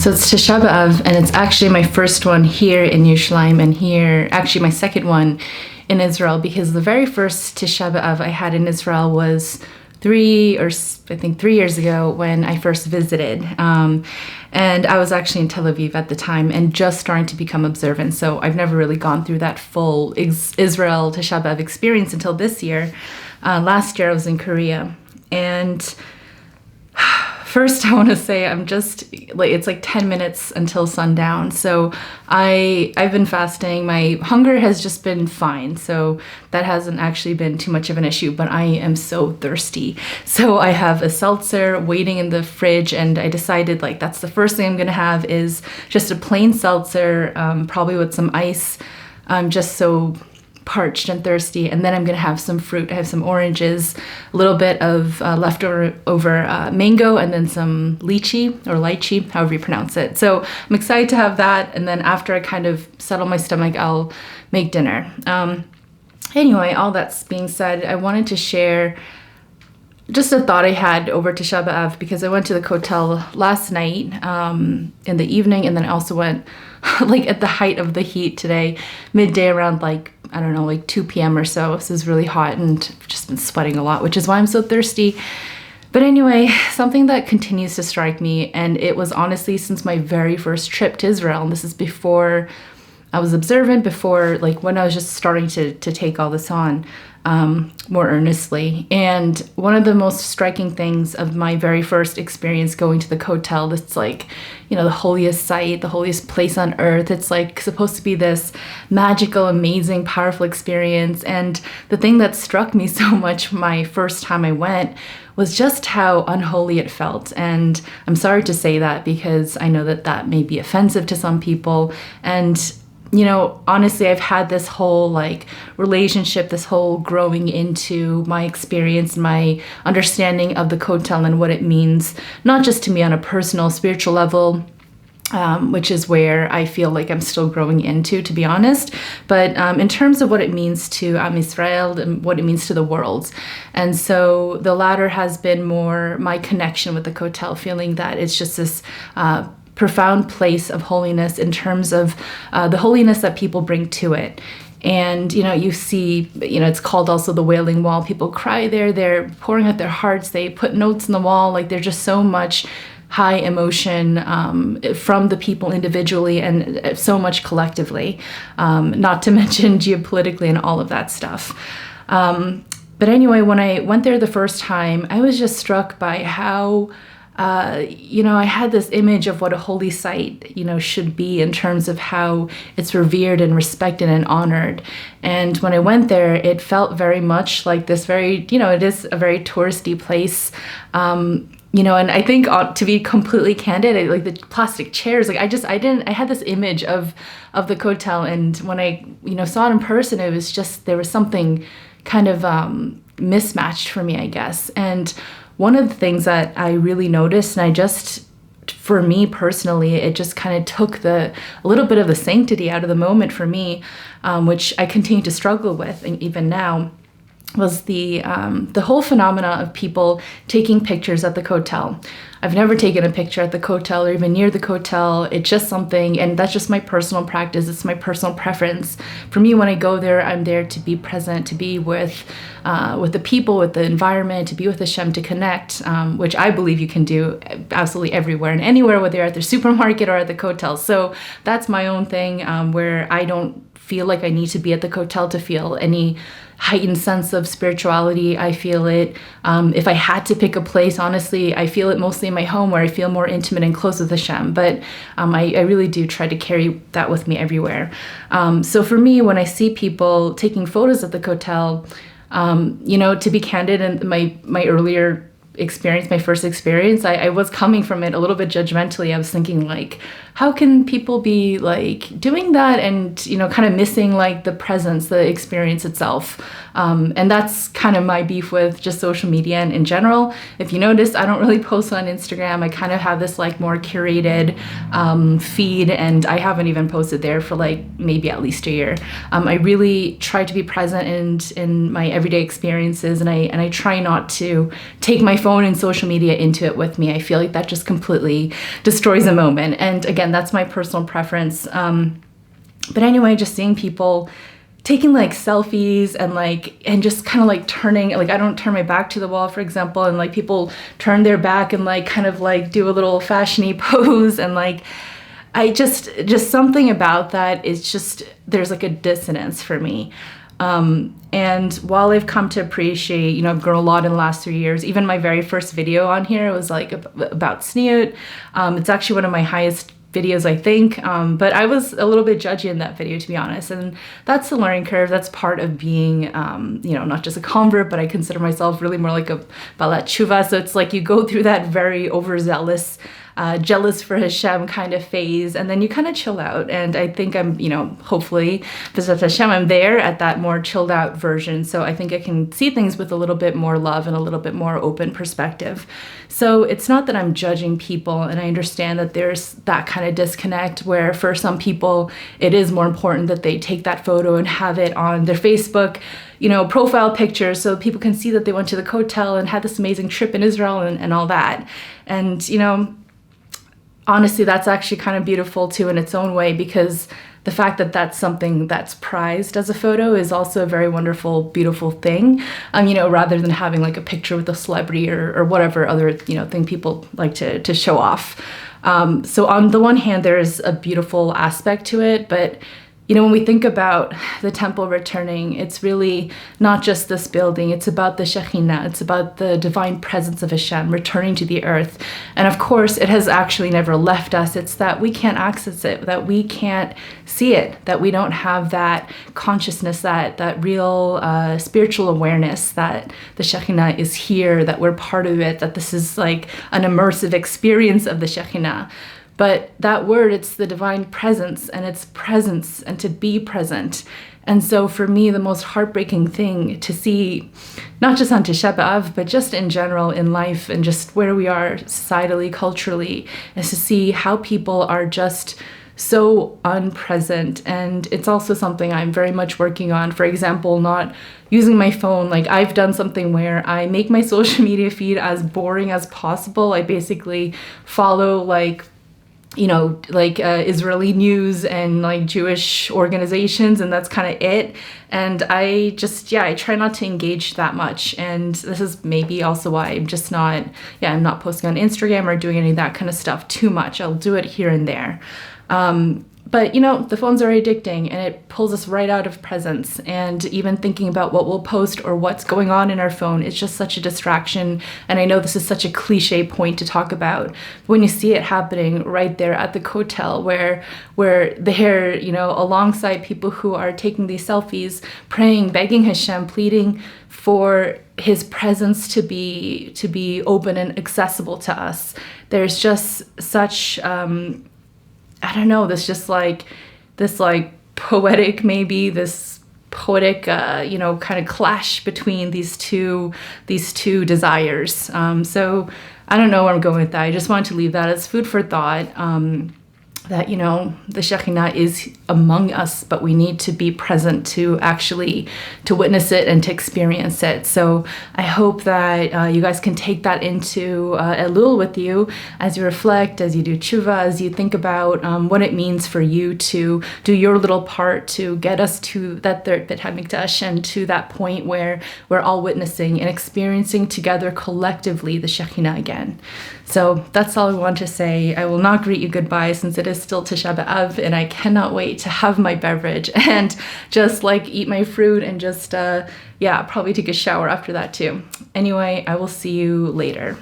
So it's Tisha B'Av, and it's actually my first one here in Yerushalayim, and here, actually my second one in Israel, because the very first Tisha B'Av I had in Israel was 3 years ago when I first visited. And I was actually in Tel Aviv at the time and just starting to become observant. So I've never really gone through that full Israel Tisha B'Av experience until this year. Last year I was in Korea. And first I want to say it's like 10 minutes until sundown. So I've been fasting. My hunger has just been fine. So that hasn't actually been too much of an issue, but I am so thirsty. So I have a seltzer waiting in the fridge, and I decided that's the first thing I'm going to have is just a plain seltzer, probably with some ice. I'm just so parched and thirsty, and then I'm gonna have some fruit. I have some oranges, a little bit of leftover mango, and then some lychee, however you pronounce it. So I'm excited to have that, and then after I kind of settle my stomach, I'll make dinner. Anyway, all that's being said, I wanted to share just a thought I had over Tisha B'Av, because I went to the Kotel last night in the evening, and then I also went at the height of the heat today, midday around 2 p.m. or so. This is really hot, and I've just been sweating a lot, which is why I'm so thirsty. But anyway, something that continues to strike me, and it was honestly since my very first trip to Israel, and this is before I was observant, before when I was just starting to take all this on more earnestly. And one of the most striking things of my very first experience going to the Kotel, it's the holiest site, the holiest place on earth. It's supposed to be this magical, amazing, powerful experience. And the thing that struck me so much my first time I went was just how unholy it felt. And I'm sorry to say that, because I know that may be offensive to some people. And honestly, I've had this whole relationship, this whole growing into my experience, my understanding of the Kotel and what it means, not just to me on a personal, spiritual level, which is where I feel like I'm still growing into, to be honest, but in terms of what it means to Am Yisrael and what it means to the world. And so the latter has been more my connection with the Kotel, feeling that it's just this profound place of holiness in terms of the holiness that people bring to it. And, you see, it's called also the Wailing Wall. People cry there, they're pouring out their hearts, they put notes on the wall, there's just so much high emotion from the people individually and so much collectively, not to mention geopolitically and all of that stuff. But anyway, when I went there the first time, I was just struck by how I had this image of what a holy site, should be in terms of how it's revered and respected and honored. And when I went there, it felt very much like this very, it is a very touristy place. And I think to be completely candid, the plastic chairs, I had this image of the Kotel. And when I, saw it in person, it was just, there was something kind of mismatched for me, I guess. And one of the things that I really noticed, and for me personally, it just kind of took a little bit of the sanctity out of the moment for me, which I continue to struggle with, and even now, was the whole phenomena of people taking pictures at the Kotel. I've never taken a picture at the Kotel or even near the Kotel. It's just something, and that's just my personal practice. It's my personal preference. For me, when I go there, I'm there to be present, to be with the people, with the environment, to be with Hashem, to connect, which I believe you can do absolutely everywhere and anywhere, whether you're at the supermarket or at the Kotel. So that's my own thing, where I don't feel like I need to be at the Kotel to feel any heightened sense of spirituality. I feel it. If I had to pick a place, honestly, I feel it mostly in my home, where I feel more intimate and close with Hashem. But I really do try to carry that with me everywhere. So for me, when I see people taking photos at the Kotel, to be candid, in my earlier experience, my first experience, I was coming from it a little bit judgmentally. I was thinking how can people be doing that and, kind of missing the presence, the experience itself. And that's kind of my beef with just social media and in general. If you notice, I don't really post on Instagram. I kind of have this more curated feed, and I haven't even posted there for maybe at least a year. I really try to be present in my everyday experiences, and I try not to take my phone and social media into it with me. I feel like that just completely destroys a moment. And again, that's my personal preference. But anyway, just seeing people taking like selfies and just kind of like turning, like I don't turn my back to the wall, for example, and like people turn their back and like kind of like do a little fashion-y pose, and like I just something about that is just, there's like a dissonance for me. And while I've come to appreciate, I've grown a lot in the last 3 years. Even my very first video on here was like about sneut. It's actually one of my highest videos, I think, but I was a little bit judgy in that video, to be honest, and that's the learning curve. That's part of being, not just a convert, but I consider myself really more like a balat tshuva. So it's like you go through that very overzealous, jealous for Hashem kind of phase, and then you kind of chill out. And I think I'm, hopefully, B'ezrat Hashem, I'm there at that more chilled out version. So I think I can see things with a little bit more love and a little bit more open perspective. So it's not that I'm judging people, and I understand that there's that kind of disconnect where for some people it is more important that they take that photo and have it on their Facebook, profile picture, so people can see that they went to the Kotel and had this amazing trip in Israel and all that. And, honestly, that's actually kind of beautiful too in its own way, because the fact that that's something that's prized as a photo is also a very wonderful, beautiful thing, rather than having like a picture with a celebrity or whatever other, thing people like to show off. So on the one hand, there's a beautiful aspect to it, but when we think about the temple returning, it's really not just this building. It's about the Shechinah. It's about the divine presence of Hashem returning to the earth. And of course, it has actually never left us. It's that we can't access it, that we can't see it, that we don't have that consciousness, that real spiritual awareness that the Shechinah is here, that we're part of it, that this is like an immersive experience of the Shechinah. But that word, it's the divine presence, and it's presence and to be present. And so for me, the most heartbreaking thing to see, not just on Tisha B'Av, but just in general in life and just where we are societally, culturally, is to see how people are just so unpresent. And it's also something I'm very much working on. For example, not using my phone. Like I've done something where I make my social media feed as boring as possible. I basically follow Israeli news and like Jewish organizations, and that's kind of it. And I try not to engage that much. And this is maybe also why I'm just not, I'm not posting on Instagram or doing any of that kind of stuff too much. I'll do it here and there. But the phones are addicting, and it pulls us right out of presence. And even thinking about what we'll post or what's going on in our phone is just such a distraction. And I know this is such a cliche point to talk about, but when you see it happening right there at the Kotel, where they're, alongside people who are taking these selfies, praying, begging Hashem, pleading for his presence to be open and accessible to us. There's just such this poetic, maybe this poetic, kind of clash between these two desires. So I don't know where I'm going with that. I just wanted to leave that as food for thought. That, the Shechinah is among us, but we need to be present to witness it and to experience it. So I hope that you guys can take that into Elul with you as you reflect, as you do tshuva, as you think about what it means for you to do your little part to get us to that third Beit HaMikdash and to that point where we're all witnessing and experiencing together collectively the Shechinah again. So that's all I want to say. I will not greet you goodbye since it is still Tisha B'Av, and I cannot wait to have my beverage and just eat my fruit and just probably take a shower after that too. Anyway, I will see you later.